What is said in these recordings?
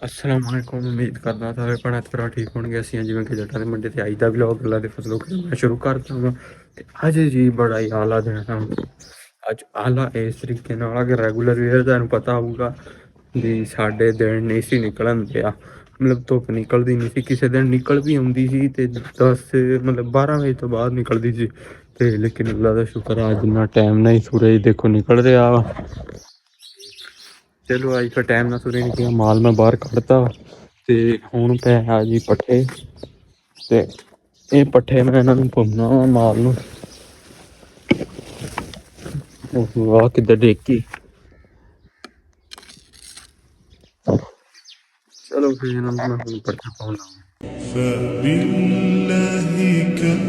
अस्सलाम वालेकुम। उम्मीद करदा सारे भैन भरा ठीक होणगे। असीं जिवें कि जट्टां दे मंडे ते अज दा व्लॉग अल्लाह दे फजलो करम मैं शुरू कर दूंगा। ते अज जी बड़ा ही आला दिन है। अज आला इस तरीके नाल कि रैगूलर वेयर तुहानूं पता होऊगा भी साढ़े दिन नहीं सी निकलन दिया, मतलब धुप्प निकलदी नहीं सी। किसी दिन निकल भी आउंदी सी ते 10 मतलब 12 बजे तो बाद निकलदी सी ते लेकिन अल्लाह दा शुक्र है अज इन्ना टाइम नहीं, सूरज देखो निकल रहा वा। चलो अज का टाइम ना सूरज निकलिया, माल मैं बाहर कढ़ता ते हुण पै आ जी पट्ठे ते ये पट्ठे मैं इन्हां नूं पाउणा वा माल नूं। वाह किधर डेकी, चलो फिर इन्हां नूं मैं हुण पट्ठे पाउणा। فبالله كم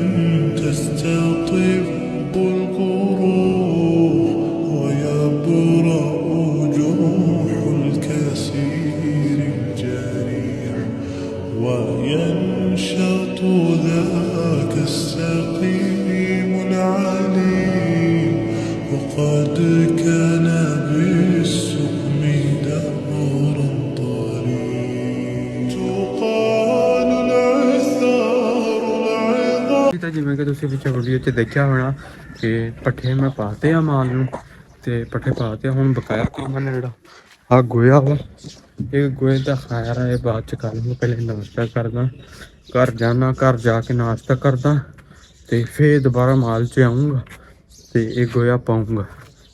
تستطب القروح ويبرأ جروح الكثير الجريح وينشط ذاك السقيم العليم وقد كان بالسقم دهرا طريق تقال العثار العظام। जिमें कि तुसीं पिछले वीडियो च देखा होना कि पट्ठे मैं पाते आ माल नूं ते पट्ठे पाते हुण बकाया काम है जेह्ड़ा आ गोया वा। ये गोए दा खैर है बाद च करूँगा, पहले नाश्ता करदा, घर जाना, घर जाके नाश्ता करदा ते फिर दोबारा माल च आऊँगा ते ये गोया पाऊँगा।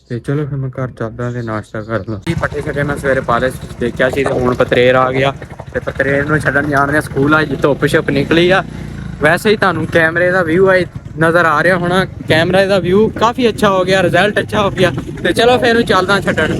ते चलो फिर मैं घर चलदा ते नाश्ता करदा। पट्ठे छड्डे मैं सवेरे पाले देखिया सी ते हुण पतरेर आ गया ते पतरेर नूं छड्डन जाने स्कूल अज धुप्प शुप्प निकली आ। वैसे ही तुहानूं कैमरे का व्यू है नज़र आ रहा होना, कैमरे का व्यू काफ़ी अच्छा हो गया, रिजल्ट अच्छा हो गया। तो चलो फिर चलदा छड्डन।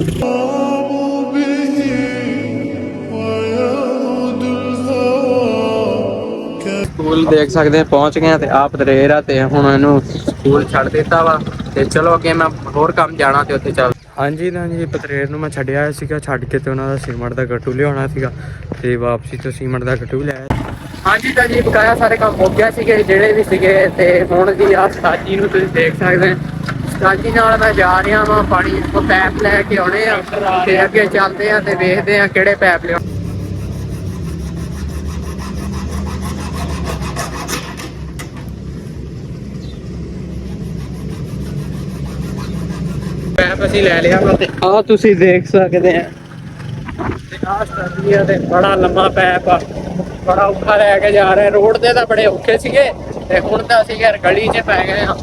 स्कूल देख सकते हैं पहुंच गए ते आप पतरेर आ ते हुण इहनूं स्कूल छड्ड दित्ता वा ते चलो अगे मैं होर काम जाना ते उत्थे चल। हाँ जी पतरेर नूं मैं छड्डिया सीगा, छड्ड के ते उन्हां दा सीमेंट दा गट्टू लियाउणा सीगा ते वापसी तो सीमेंट दा गट्टू भी लिआया। हाँ जी जी बकाया सारे काम हो गया सीगे ਜਿਹੜੇ भी सीगे ते हुण जी आ सताजी नूं तुसीं देख सकदे सताजी नाल मैं जा रहा वां पानी को पैप लैके आउणे आ ते अगे चलदे आ ते वेखदे आ किहड़े पैप लिया। पैप असीं लै लिया वा ते आ तुसीं देख सकदे आ ते बड़ा लंबा पैप आ, बड़ा औखा लैके जा रहे रोड ते तां बड़े औखे सीगे ते हुण तां असीं यार गली च पै गए आ।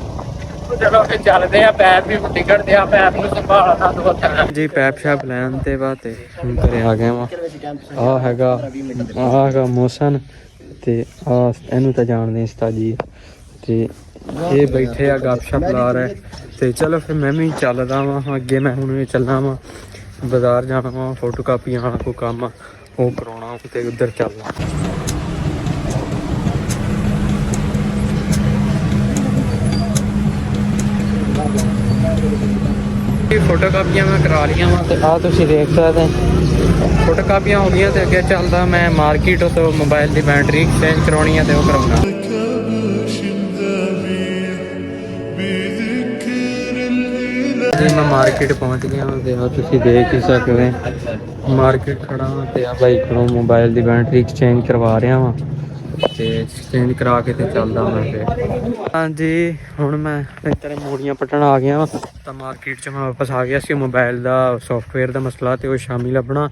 चलो फिर चलदे आ, पैप भी टिकट दिया, पैप नूं संभालना जी। पैप शैप लैन ते बाद ते हुण घरे आ गए वां। आ हैगा मौसन ते आ इहनूं तां जाणदे उस्ताद जी ते ये बैठे आ गपशप ला रहे ते चलो फिर मैं भी चलदा वां अगे। मैं हुण चलना वां बाजार जाना वा, फोटो कापियां वाला कोई कम्म वो कराउणा ते उधर चलना। फोटो कापियां मैं करा लिया वा ते आ तुसीं देख सकदे फोटो कापियां हो गई ते अगे चलदा मैं मार्केट तो मोबाइल की बैटरी एक्सचेंज करवानी है ते वो कराउणा। जी मैं मार्केट पहुंच गया ते तुसीं देख ही सकदे मार्केट खड़ा ते भाई को मोबाइल की बैटरी एक्सचेंज करवा रहा वां ते एक्सचेंज करा के ते चलदा मैं फिर। हाँ जी हुण मैं इधर मूड़ियां पट्टन आ गया तो मार्केट च मैं वापस आ गया सी। मोबाइल का सॉफ्टवेयर का मसला तो शामी लभना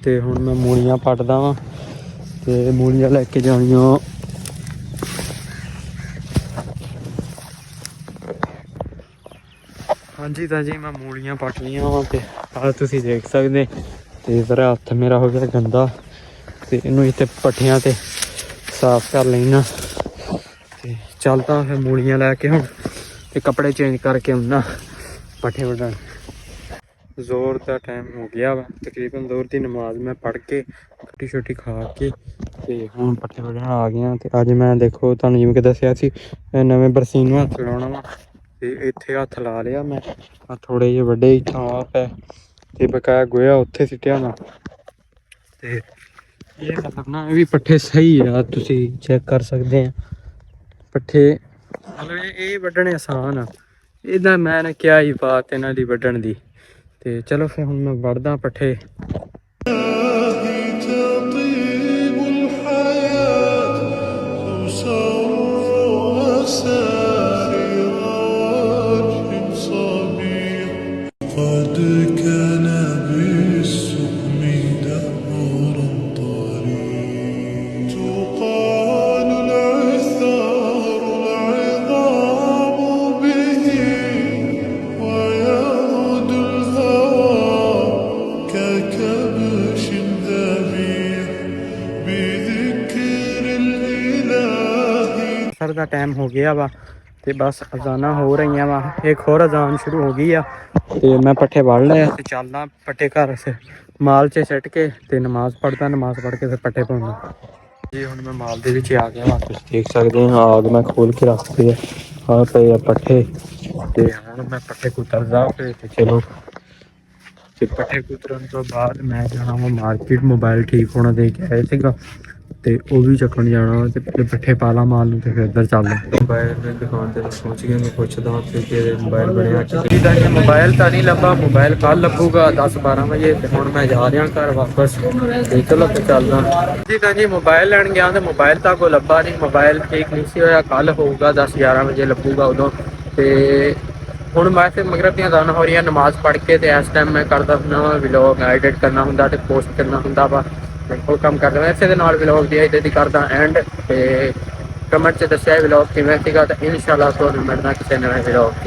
ते हुण मैं मूड़ियां पट्टदा वां ते मूड़ियां लैके जानियां। हाँ जी मैं मूड़ियां पट्ट लियां वा ते तुसीं देख सकदे ते इधर हत्थ मेरा हो गया गंदा ते इनू इत्थे पट्ठियां ते साफ कर लेना ते चलदा फिर मूड़ियां लैके हुण ते कपड़े चेंज करके आउणा पट्ठे वड्ढण। जोर का टाइम हो गया वा तकरीबन जोर की नमाज मैं पढ़ के रोटी शोटी खा के ते हुण पट्ठे वड्ढण आ गया ते अज मैं देखो तुहानूं जिवें कि दस्सिया सी नवें बरसीन नूं हत्थ लाउणा वा ते इत्थे हत्थ ला लिया मैं थोड़े जे वड्डे इत्थों आप है ते बकाया गोया उत्थे सिट्टिया होना ते ये मतलब ना ये भी पट्ठे सही है तुसीं चेक कर सकते हैं पट्ठे मतलब ये वड्ढने आसान आ इहदा मैं क्या ही बात इन्हां दी वड्ढण दी। ते चलो फिर हुण मैं वड्ढदा पट्ठे। ਅਸਰ ਦਾ ਟਾਈਮ ਹੋ ਗਿਆ ਵਾ ਤੇ ਬਸ ਅਜ਼ਾਨਾਂ ਹੋ ਰਹੀਆਂ ਵਾ। ਇੱਕ ਹੋਰ ਅਜ਼ਾਨ ਸ਼ੁਰੂ ਹੋ ਗਈ ਆ ਤੇ ਮੈਂ ਪੱਠੇ ਵੜ ਲਏ ਤੇ ਚੱਲਦਾ ਪੱਠੇ ਘਰ ਮਾਲ 'ਚ ਸਿੱਟ ਕੇ ਤੇ ਨਮਾਜ਼ ਪੜ੍ਹਦਾ। ਨਮਾਜ਼ ਪੜ੍ਹ ਕੇ ਫਿਰ ਪੱਠੇ ਪਾਉਂਦਾ ਜੀ। ਹੁਣ ਮੈਂ ਮਾਲ ਦੇ ਵਿੱਚ ਆ ਗਿਆ ਵਾ, ਤੁਸੀਂ ਦੇਖ ਸਕਦੇ ਹਾਂ ਆਗ ਮੈਂ ਖੋਲ ਕੇ ਰੱਖਦੇ ਆ ਪਏ ਆ ਪੱਠੇ ਤੇ ਹੁਣ ਮੈਂ ਪੱਠੇ ਕੁਤਰਦਾ ਫਿਰ ਤੇ ਚਲੋ ਤੇ ਪੱਠੇ ਕੁਤਰਨ ਤੋਂ ਬਾਅਦ ਮੈਂ ਜਾਣਾ ਵਾ ਮਾਰਕੀਟ। ਮੋਬਾਈਲ ਠੀਕ ਹੋਣਾ ਦੇ ਕੇ ਆਏ ਸੀਗਾ ਤੇ ਉਹ ਵੀ ਚੱਕਣ ਜਾਣਾ ਵਾ ਤੇ ਪਹਿਲੇ ਪੱਠੇ ਪਾ ਲਾ ਮਾਲ ਨੂੰ ਤੇ ਫਿਰ ਇੱਧਰ ਚੱਲਦਾ। ਮੋਬਾਈਲ ਦੀ ਦੁਕਾਨ ਤੇ ਪਹੁੰਚ ਗਏ। ਮੈਂ ਪੁੱਛਦਾ ਕਿ ਮੋਬਾਈਲ ਬਣਿਆ ਕਿ ਮੋਬਾਈਲ ਤਾਂ ਨਹੀਂ ਲੱਭਾ। ਮੋਬਾਈਲ ਕੱਲ ਲੱਭੂਗਾ 10-12 ਵਜੇ ਤੇ ਹੁਣ ਮੈਂ ਜਾ ਰਿਹਾ ਘਰ ਵਾਪਸ ਤੇ ਚਲੋ ਤੇ ਚੱਲਦਾ ਜੀ। ਤਾਂ ਜੀ ਮੋਬਾਈਲ ਲੈਣ ਗਿਆ ਤੇ ਮੋਬਾਈਲ ਤਾਂ ਕੋਈ ਲੱਭਾ ਨਹੀਂ। ਮੋਬਾਈਲ ਠੀਕ ਨਹੀਂ ਸੀ ਹੋਇਆ। ਕੱਲ ਹੋਊਗਾ 10-11 ਵਜੇ ਲੱਭੂਗਾ ਉਦੋਂ। ਤੇ ਹੁਣ ਮੈਂ ਤੇ ਮਗਰਬ ਦੀਆਂ ਅਜ਼ਾਨਾਂ ਹੋ ਰਹੀਆਂ। ਨਮਾਜ਼ ਪੜ੍ਹ ਕੇ ਤੇ ਇਸ ਟਾਈਮ ਮੈਂ ਕਰਦਾ ਹੁੰਦਾ ਵਾ ਵਲੋਗ ਐਡਿਟ ਕਰਨਾ ਹੁੰਦਾ ਤੇ ਪੋਸਟ ਕਰਨਾ ਹੁੰਦਾ ਵਾ। ਉਹ ਕੰਮ ਕਰਦਾ ਇਸੇ ਦੇ ਨਾਲ ਵਲੋਗ ਦੀ ਇੱਦਾਂ ਦੀ ਕਰਦਾ ਐਂਡ ਤੇ ਕਮੈਂਟ 'ਚ ਦੱਸਿਆ ਵਲੋਗ ਕਿਵੇਂ ਸੀਗਾ ਤੇ ਇਨਸ਼ਾਅੱਲਾ ਤੁਹਾਨੂੰ ਮਿਲਣਾ ਕਿਸੇ ਨਵੇਂ ਵਲੋਗ